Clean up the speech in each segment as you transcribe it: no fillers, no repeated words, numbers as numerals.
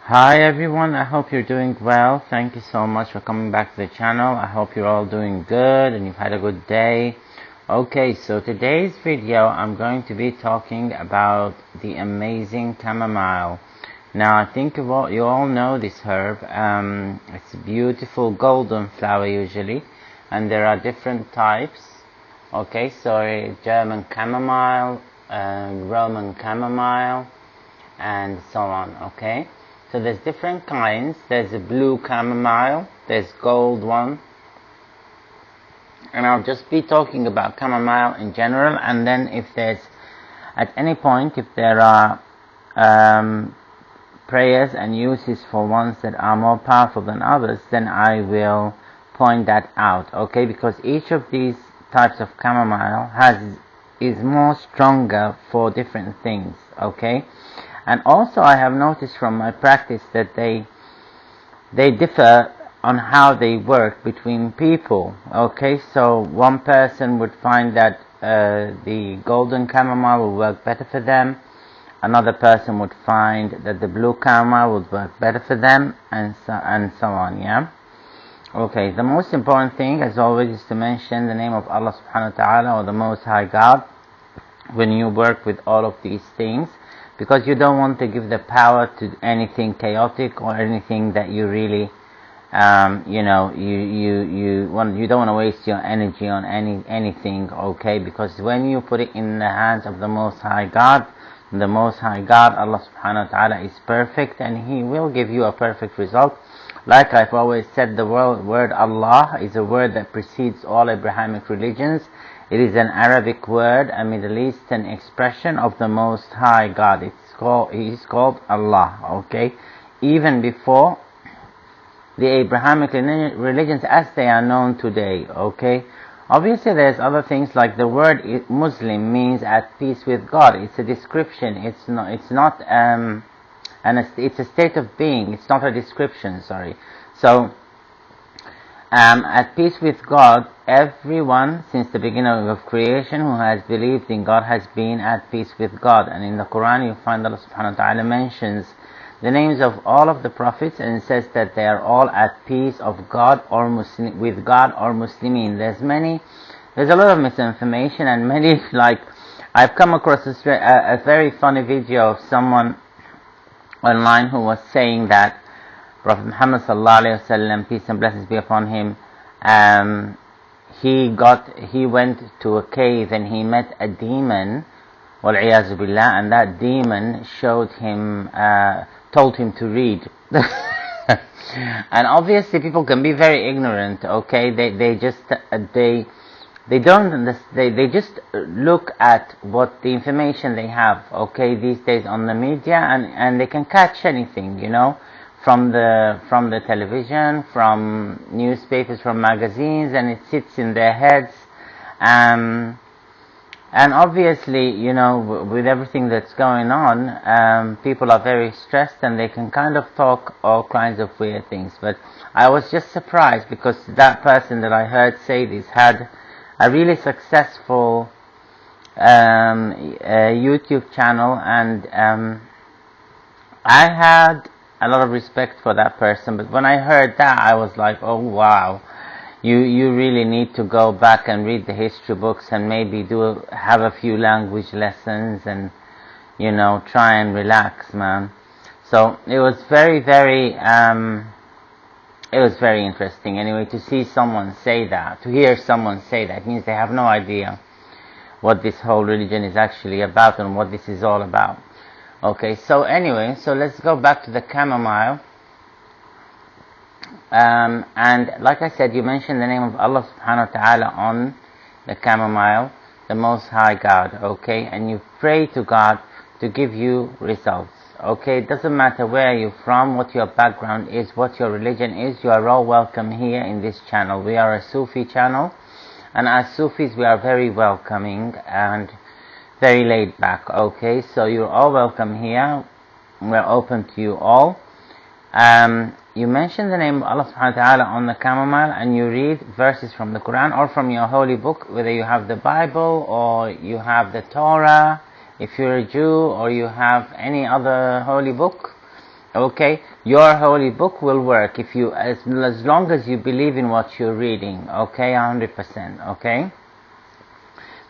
Hi everyone, I hope you're doing well. Thank you so much for coming back to the channel. I hope you're all doing good and you've had a good day. Okay, so today's video I'm going to be talking about the amazing chamomile. Now I think you all know this herb. It's a beautiful golden flower usually, and there are different types. Okay, so German chamomile, Roman chamomile, and so on. Okay. So there's different kinds. There's a blue chamomile, there's gold one, and I'll just be talking about chamomile in general, and then if there's, at any point, if there are prayers and uses for ones that are more powerful than others, then I will point that out, okay? Because each of these types of chamomile is more stronger for different things, okay? And also I have noticed from my practice that they differ on how they work between people. Okay, so one person would find that the golden chamomile will work better for them. Another person would find that the blue chamomile would work better for them, and so on, yeah? Okay, the most important thing, as always, is to mention the name of Allah subhanahu wa ta'ala, or the Most High God, when you work with all of these things, because you don't want to give the power to anything chaotic or anything that you really, you don't want to waste your energy on anything, okay? Because when you put it in the hands of the Most High God, Allah subhanahu wa ta'ala is perfect, and He will give you a perfect result. Like I've always said, the word Allah is a word that precedes all Abrahamic religions. It is an Arabic word, a Middle Eastern expression of the Most High God. He is called Allah, okay? Even before the Abrahamic religions as they are known today, okay? Obviously there's other things, like the word Muslim means at peace with God. It's a description. It's not it's a state of being. It's not a description, sorry. So at peace with God, everyone since the beginning of creation who has believed in God has been at peace with God. And in the Quran you find Allah subhanahu wa ta'ala mentions the names of all of the prophets and says that they are all at peace of God or with God or Muslimin. There's a lot of misinformation, and many, like, I've come across a very funny video of someone online who was saying that Prophet Muhammad sallallahu alaihi wasallam, peace and blessings be upon him, he went to a cave and he met a demon, wal-'iyazu billah, and that demon told him to read. And obviously people can be very ignorant, okay? They just look at what the information they have, okay, these days on the media, and they can catch anything, from the television, from newspapers, from magazines, and it sits in their heads. And obviously, with everything that's going on, people are very stressed and they can kind of talk all kinds of weird things. But I was just surprised, because that person that I heard say this had a really successful YouTube channel, and I had a lot of respect for that person. But when I heard that, I was like, oh wow, you really need to go back and read the history books and maybe have a few language lessons and try and relax, man. So it was very interesting anyway to see someone say that, to hear someone say that. It means they have no idea what this whole religion is actually about and what this is all about. Okay, so anyway, so let's go back to the chamomile. And like I said, you mentioned the name of Allah subhanahu wa ta'ala on the chamomile, the Most High God, okay? And you pray to God to give you results, okay? It doesn't matter where you're from, what your background is, what your religion is, you are all welcome here in this channel. We are a Sufi channel, and as Sufis we are very welcoming and very laid back, okay? So you're all welcome here. We're open to you all. You mention the name of Allah subhanahu wa ta'ala on the chamomile, and you read verses from the Quran or from your holy book, whether you have the Bible or you have the Torah, if you're a Jew, or you have any other holy book, okay, your holy book will work if you, as long as you believe in what you're reading, okay, 100%, okay.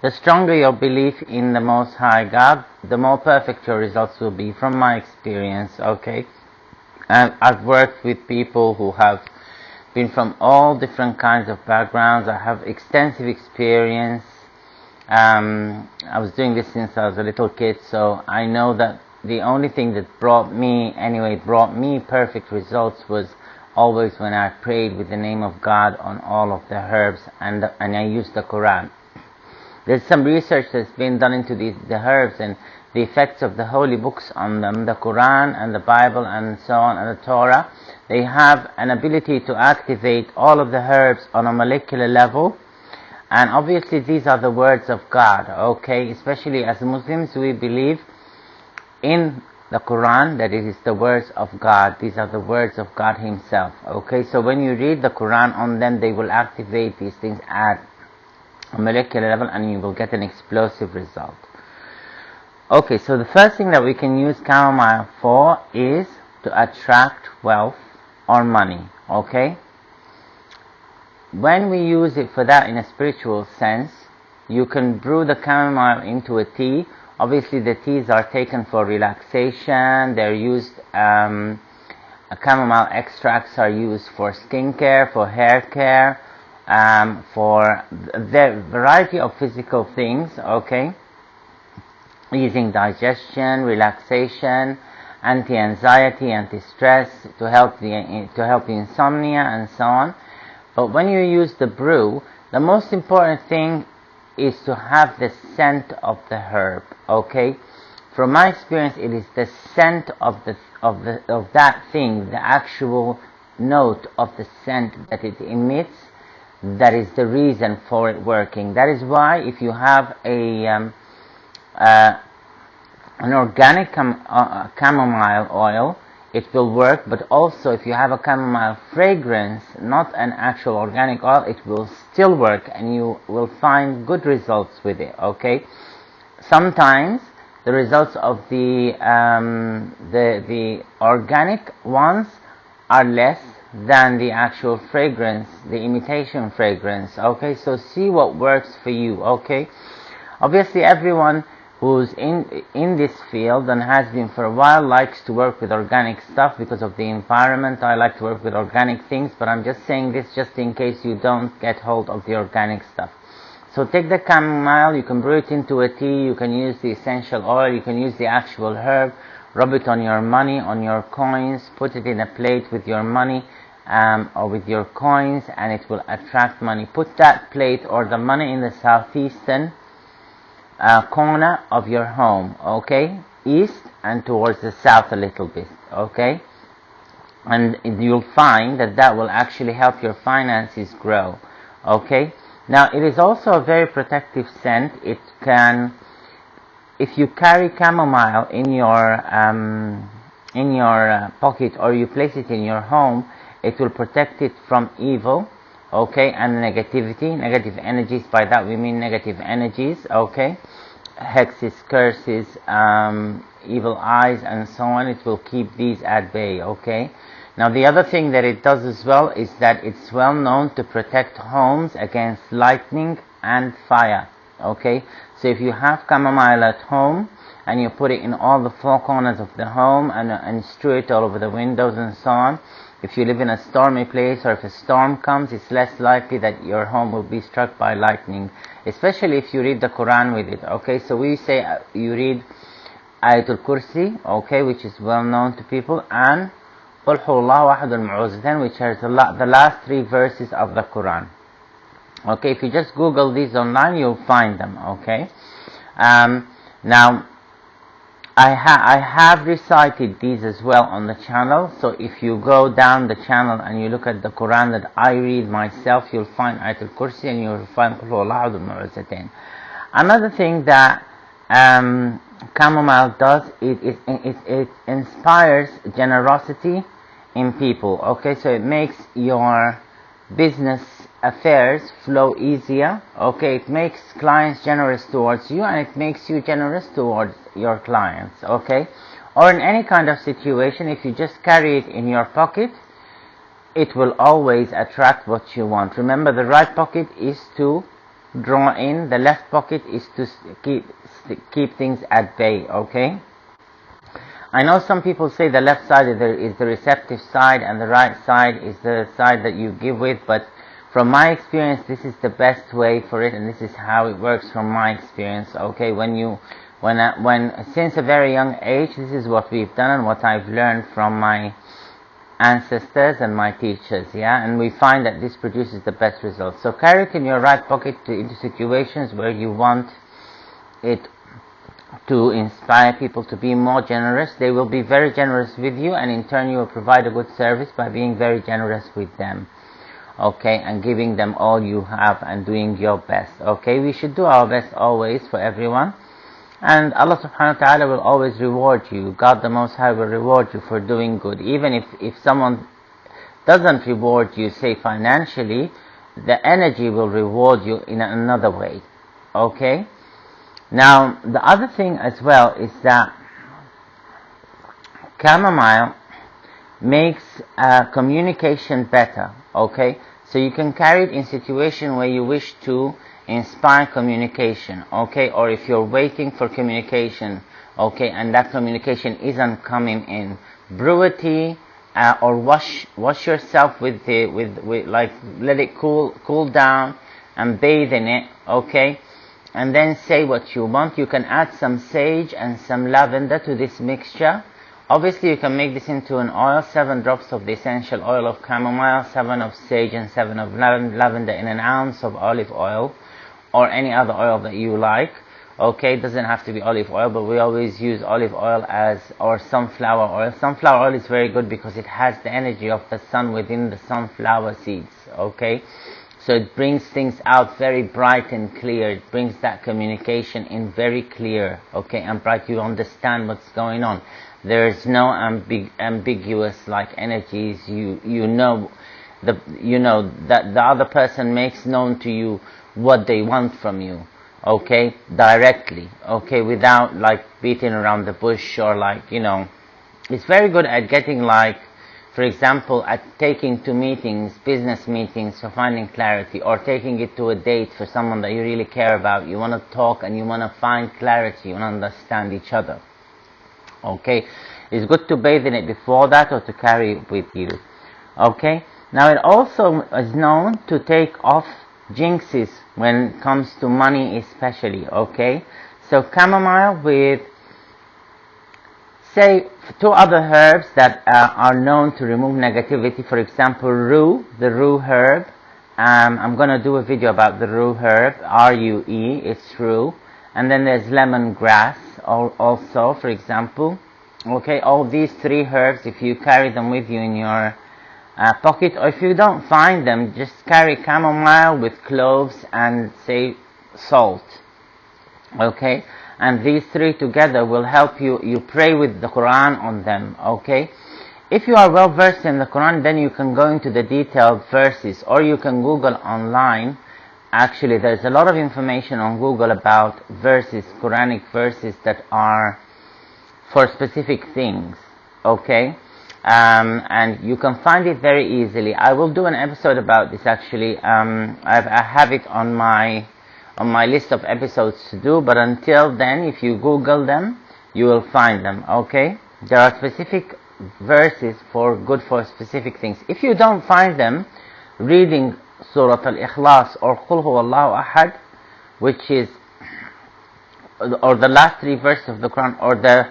The stronger your belief in the Most High God, the more perfect your results will be, from my experience, okay. And I've worked with people who have been from all different kinds of backgrounds. I have extensive experience. I was doing this since I was a little kid, so I know that the only thing that brought me perfect results was always when I prayed with the name of God on all of the herbs, and I used the Quran. There's some research that's been done into the herbs and the effects of the holy books on them, the Quran and the Bible and so on, and the Torah. They have an ability to activate all of the herbs on a molecular level. And obviously these are the words of God, okay? Especially as Muslims, we believe in the Quran that it is the words of God. These are the words of God Himself, okay? So when you read the Quran on them, they will activate these things at a molecular level, and you will get an explosive result. Okay, so the first thing that we can use chamomile for is to attract wealth or money, okay? When we use it for that in a spiritual sense, you can brew the chamomile into a tea. Obviously the teas are taken for relaxation. They're used, chamomile extracts are used for skincare, for hair care, for the variety of physical things, okay? Using digestion, relaxation, anti-anxiety, anti-stress, to help the insomnia and so on. But when you use the brew, the most important thing is to have the scent of the herb, okay? From my experience, it is the scent of that thing, the actual note of the scent that it emits, that is the reason for it working. That is why if you have an organic chamomile oil, it will work. But also if you have a chamomile fragrance, not an actual organic oil, it will still work, and you will find good results with it, okay? Sometimes the results of the organic ones are less than the actual fragrance, the imitation fragrance, okay? So see what works for you, okay? Obviously everyone who's in this field and has been for a while likes to work with organic stuff because of the environment. I like to work with organic things, but I'm just saying this just in case you don't get hold of the organic stuff. So take the chamomile, you can brew it into a tea, you can use the essential oil, you can use the actual herb, rub it on your money, on your coins, put it in a plate with your money or with your coins, and it will attract money. Put that plate or the money in the southeastern corner of your home, okay? East and towards the south a little bit, okay? And you'll find that that will actually help your finances grow, okay? Now it is also a very protective scent. It can, if you carry chamomile in your pocket, or you place it in your home, it will protect it from evil, okay, and negativity, negative energies. By that we mean negative energies, okay, hexes, curses, evil eyes, and so on. It will keep these at bay, okay. Now the other thing that it does as well is that it's well known to protect homes against lightning and fire, okay. So if you have chamomile at home and you put it in all the four corners of the home and strew it all over the windows and so on, if you live in a stormy place or if a storm comes, it's less likely that your home will be struck by lightning, especially if you read the Quran with it, okay. So we say you read Ayatul Kursi, okay, which is well known to people, and Qul Huwallahu Ahadul Mu'awwidhatayn, which are the last three verses of the Quran, okay. If you just Google these online, you'll find them, okay. Now I have recited these as well on the channel, so if you go down the channel and you look at the Quran that I read myself, you'll find Ayatul Kursi and you'll find Qul Huwallahu Ahadul Mu'awwidhatayn. Another thing that chamomile does, it inspires generosity in people, okay. So it makes your business affairs flow easier, okay. It makes clients generous towards you, and it makes you generous towards your clients, okay. or in any kind of situation, if you just carry it in your pocket, it will always attract what you want. Remember, the right pocket is to draw in, the left pocket is to keep things at bay, okay? I know some people say the left side is the receptive side and the right side is the side that you give with, but from my experience, this is the best way for it, and this is how it works from my experience, okay? Since a very young age, this is what we've done and what I've learned from my ancestors and my teachers, yeah? And we find that this produces the best results. So carry it in your right pocket into situations where you want it to inspire people to be more generous. They will be very generous with you, and in turn you will provide a good service by being very generous with them, okay, and giving them all you have and doing your best, okay? We should do our best always for everyone, and Allah subhanahu wa ta'ala will always reward you. God the Most High will reward you for doing good. Even if someone doesn't reward you, say financially, the energy will reward you in another way, okay? Now, the other thing as well is that chamomile makes communication better, okay? So you can carry it in situation where you wish to inspire communication, okay? Or if you're waiting for communication, okay, and that communication isn't coming in, brew a tea or wash yourself with like let it cool down and bathe in it, okay? And then say what you want. You can add some sage and some lavender to this mixture. Obviously you can make this into an oil, 7 drops of the essential oil of chamomile, 7 of sage and 7 of lavender in an ounce of olive oil, or any other oil that you like, okay? It doesn't have to be olive oil, but we always use olive oil or sunflower oil. Sunflower oil is very good because it has the energy of the sun within the sunflower seeds, okay? So it brings things out very bright and clear. It brings that communication in very clear, okay, and bright. You understand what's going on. There's no ambiguous like energies. You know that the other person makes known to you what they want from you, okay, directly, okay, without like beating around the bush or like, it's very good at getting like, for example, at taking to meetings, business meetings for finding clarity, or taking it to a date for someone that you really care about. You want to talk and you want to find clarity, you want to understand each other. Okay? It's good to bathe in it before that or to carry it with you. Okay? Now it also is known to take off jinxes when it comes to money especially. Okay? So chamomile with, say, 2 other herbs that are known to remove negativity. For example, rue, the rue herb. I'm going to do a video about the rue herb, R-U-E, it's rue. And then there's lemongrass also, for example. Okay, all these 3 herbs, if you carry them with you in your pocket, or if you don't find them, just carry chamomile with cloves and, say, salt. Okay? And these 3 together will help you. You pray with the Quran on them, okay? If you are well versed in the Quran, then you can go into the detailed verses, or you can Google online. Actually, there's a lot of information on Google about verses, Quranic verses that are for specific things, okay? And you can find it very easily. I will do an episode about this actually. I have it on my list of episodes to do, but until then, if you Google them, you will find them, okay? There are specific verses for specific things. If you don't find them, reading Surah Al-Ikhlas or Qul Huwallahu Ahad, which is, or the last 3 verses of the Quran, or the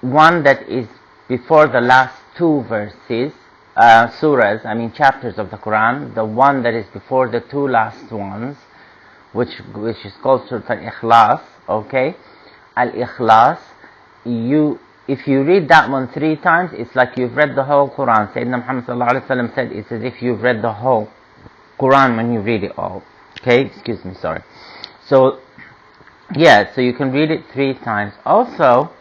one that is before the last 2 verses, surahs, chapters of the Quran, the one that is before the 2 last ones, which is called Surah Al-Ikhlas, okay? Al-Ikhlas, if you read that one 3 times, it's like you've read the whole Quran. Sayyidina Muhammad sallallahu alaihi wasallam said it's as if you've read the whole Quran when you read it all. Okay, excuse me, sorry. So, yeah, so you can read it 3 times. Also,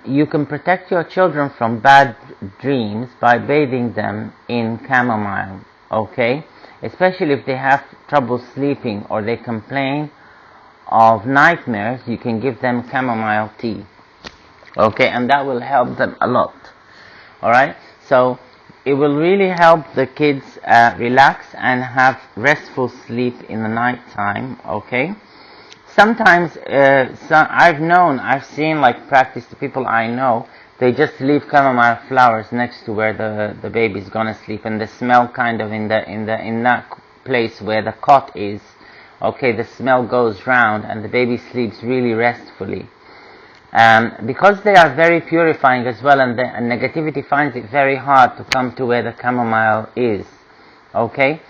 you can protect your children from bad dreams by bathing them in chamomile, okay? Especially if they have trouble sleeping or they complain of nightmares, you can give them chamomile tea. Okay, and that will help them a lot. Alright, so it will really help the kids relax and have restful sleep in the night time. Okay, sometimes I've seen, like, practice, the people I know, they just leave chamomile flowers next to where the baby's gonna sleep, and the smell kind of in that place where the cot is. Okay, the smell goes round and the baby sleeps really restfully. Because they are very purifying as well, and negativity finds it very hard to come to where the chamomile is. Okay?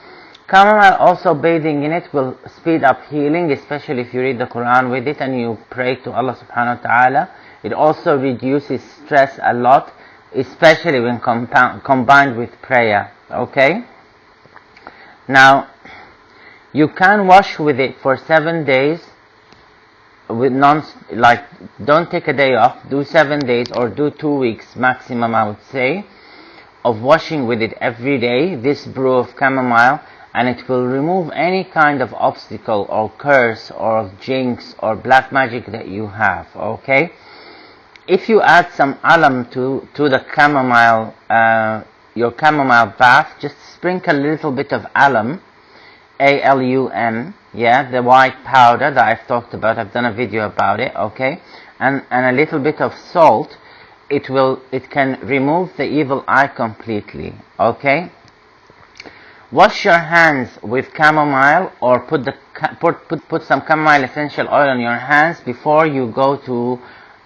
Chamomile, also bathing in it, will speed up healing, especially if you read the Quran with it and you pray to Allah subhanahu wa ta'ala. It also reduces stress a lot, especially when combined with prayer. Okay? Now, you can wash with it for 7 days, with don't take a day off, do 7 days or do 2 weeks maximum, I would say, of washing with it every day, this brew of chamomile, and it will remove any kind of obstacle or curse or jinx or black magic that you have. Okay, if you add some alum to the chamomile, your chamomile bath, just sprinkle a little bit of alum, ALUM, yeah, the white powder that I've talked about. I've done a video about it. Okay, and a little bit of salt. It can remove the evil eye completely. Okay, wash your hands with chamomile, or put some chamomile essential oil on your hands before you go to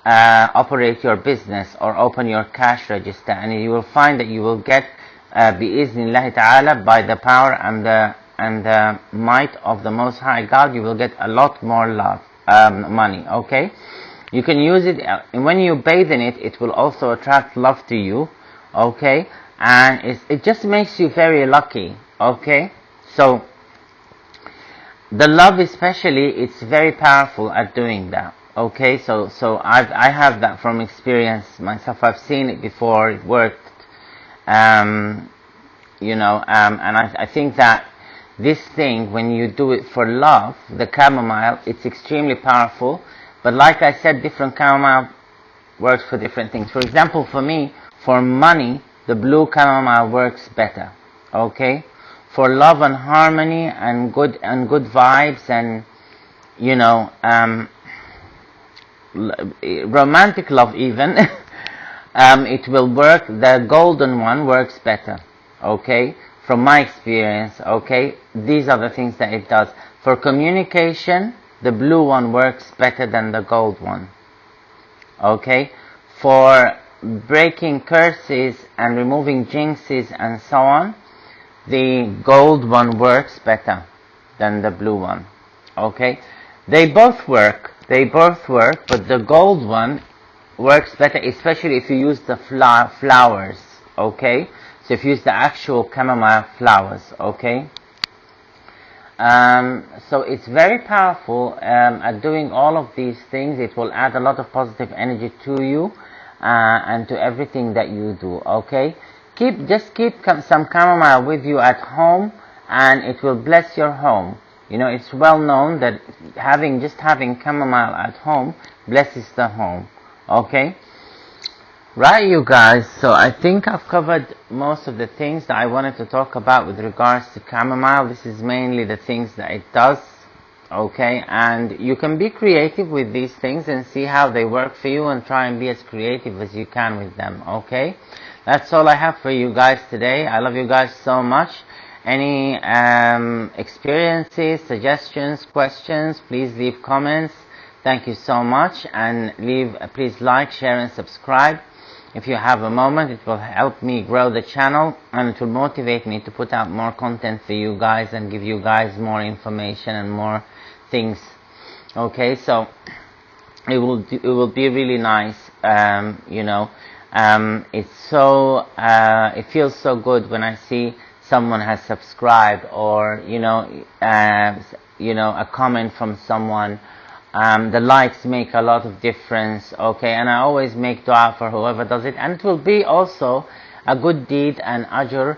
operate your business or open your cash register, and you will find that you will get bi'iznillahi ta'ala, by the power and the might of the Most High God, you will get a lot more money. Okay, you can use it, and when you bathe in it, it will also attract love to you. Okay, and it just makes you very lucky. Okay, so the love, especially, it's very powerful at doing that. Okay, so I have that from experience myself. I've seen it before. It worked. And I think that this thing, when you do it for love, the chamomile, it's extremely powerful. But like I said, different chamomile works for different things. For example, for me, for money, the blue chamomile works better. Okay, for love and harmony and good vibes and romantic love even, it will work. The golden one works better. Okay, from my experience. Okay, these are the things that it does. For communication, the blue one works better than the gold one. Okay, for breaking curses and removing jinxes and so on, the gold one works better than the blue one. Okay, they both work, but the gold one works better, especially if you use the flowers. Okay, so if you use the actual chamomile flowers. Okay, so it's very powerful at doing all of these things. It will add a lot of positive energy to you and to everything that you do. Okay, just keep some chamomile with you at home, and it will bless your home. It's well known that having chamomile at home blesses the home. Okay, right, you guys, so I think I've covered most of the things that I wanted to talk about with regards to chamomile. This is mainly the things that it does. Okay, and you can be creative with these things and see how they work for you, and try and be as creative as you can with them. Okay, that's all I have for you guys today. I love you guys so much. Any experiences, suggestions, questions, please leave comments. Thank you so much, and please like, share and subscribe. If you have a moment, it will help me grow the channel, and it will motivate me to put out more content for you guys and give you guys more information and more things. Okay, so it will be really nice. It feels so good when I see someone has subscribed, or a comment from someone. The likes make a lot of difference. Okay, and I always make dua for whoever does it, and it will be also a good deed and ajr,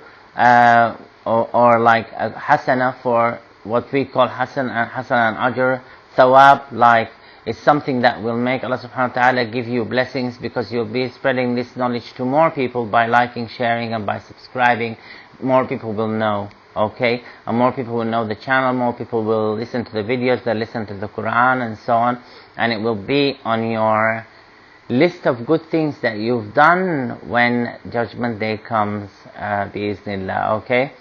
or like a hasana, for what we call hasan and ajr, thawab, like It's something that will make Allah subhanahu wa ta'ala give you blessings, because you'll be spreading this knowledge to more people by liking, sharing, and by subscribing. More people will know, okay? And more people will know the channel, more people will listen to the videos, they'll listen to the Quran and so on. And it will be on your list of good things that you've done when Judgment Day comes, bi-iznillah, okay?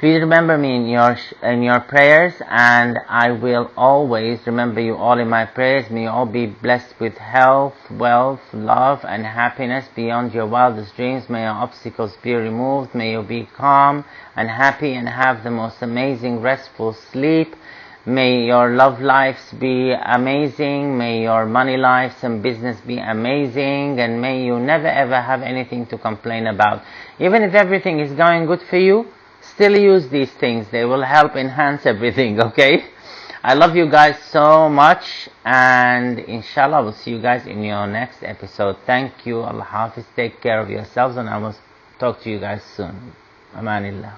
Please remember me in your prayers, and I will always remember you all in my prayers. May you all be blessed with health, wealth, love, and happiness beyond your wildest dreams. May your obstacles be removed. May you be calm and happy and have the most amazing restful sleep. May your love lives be amazing. May your money lives and business be amazing. And may you never ever have anything to complain about. Even if everything is going good for you, still use these things. They will help enhance everything, okay? I love you guys so much, and inshallah we'll see you guys in your next episode. Thank you. Allah Hafiz. Take care of yourselves, and I will talk to you guys soon. Amanillah.